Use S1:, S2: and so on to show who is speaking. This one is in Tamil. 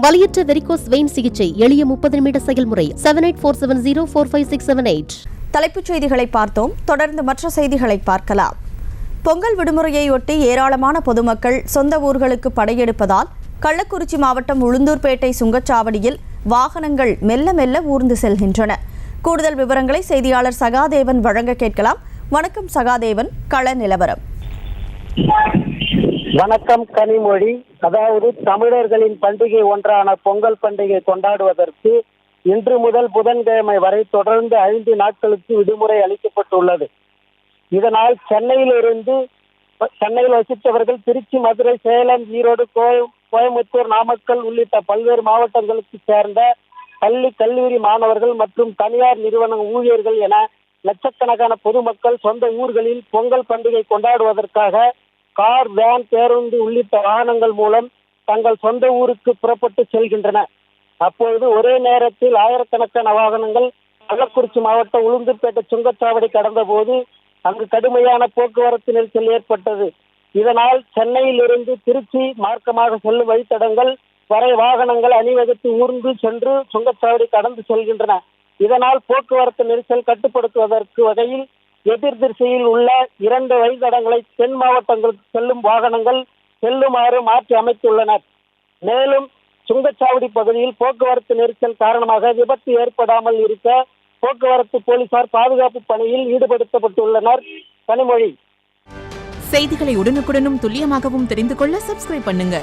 S1: வலியற்ற வெரிகோஸ் வெயின் சிகிச்சை எளிய 30 நிமிட செயல்முறை 7847045678.
S2: தலைப்புச் செய்திகளை பார்த்தோம். தொடர்ந்து மற்ற செய்திகளை பார்க்கலாம். பொங்கல் விடுமுறையொட்டி ஏராளமான பொதுமக்கள் சொந்த ஊர்களுக்கு படையெடுப்பதால் கள்ளக்குறிச்சி மாவட்டம் உளுந்தூர்பேட்டை சுங்கச்சாவடியில் வாகனங்கள் மெல்ல மெல்ல ஊர்ந்து செல்கின்றன. கூடுதல் விவரங்களை செய்தியாளர் சகாதேவன் வழங்க கேட்கலாம். வணக்கம் சகாதேவன், கள நிலவரம்.
S3: வணக்கம் கனிமொழி. அதாவது தமிழர்களின் பண்டிகை ஒன்றான பொங்கல் பண்டிகை கொண்டாடுவதற்கு இன்று முதல் புதன்கிழமை வரை தொடர்ந்து 5 நாட்களுக்கு விடுமுறை அளிக்கப்பட்டுள்ளது. இதனால் சென்னையில் வசித்தவர்கள் திருச்சி, மதுரை, சேலம், ஈரோடு, கோயம்புத்தூர், நாமக்கல் உள்ளிட்ட பல்வேறு மாவட்டங்களுக்கு சேர்ந்த பள்ளி, கல்லூரி மாணவர்கள் மற்றும் தனியார் நிறுவன ஊழியர்கள் என லட்சக்கணக்கான பொதுமக்கள் சொந்த ஊர்களில் பொங்கல் பண்டிகை கொண்டாடுவதற்காக கார், வேன், பேருந்து உள்ளிட்ட வாகனங்கள் மூலம் தங்கள் சொந்த ஊருக்கு புறப்பட்டு செல்கின்றன. அப்பொழுது ஒரே நேரத்தில் ஆயிரக்கணக்கான வாகனங்கள் கள்ளக்குறிச்சி மாவட்டம் உளுந்தூர்பேட்டை சுங்கச்சாவடி கடந்த போது அங்கு கடுமையான போக்குவரத்து நெரிசல் ஏற்பட்டது. இதனால் சென்னையிலிருந்து திருச்சி மார்க்கமாக செல்லும் வழித்தடங்கள் வரை வாகனங்கள் அணிவகுத்து ஊர்ந்து சென்று சுங்கச்சாவடி கடந்து செல்கின்றன. இதனால் போக்குவரத்து நெரிசல் கட்டுப்படுத்துவதற்கு வகையில் எதிர் திசையில் உள்ள 2 வழித்தடங்களை தென் மாவட்டங்களுக்கு செல்லும் வாகனங்கள் செல்லுமாறு மாற்றி அமைத்துள்ளனர். மேலும் சுங்கச்சாவடி பகுதியில் போக்குவரத்து நெரிசல் காரணமாக விபத்து ஏற்படாமல் இருக்க போக்குவரத்து போலீசார் பாதுகாப்பு பணியில் ஈடுபடுத்தப்பட்டுள்ளனர். கனிமொழி.
S4: செய்திகளை உடனுக்குடனும் துல்லியமாகவும் தெரிந்து கொள்ள சப்ஸ்கிரைப் பண்ணுங்க.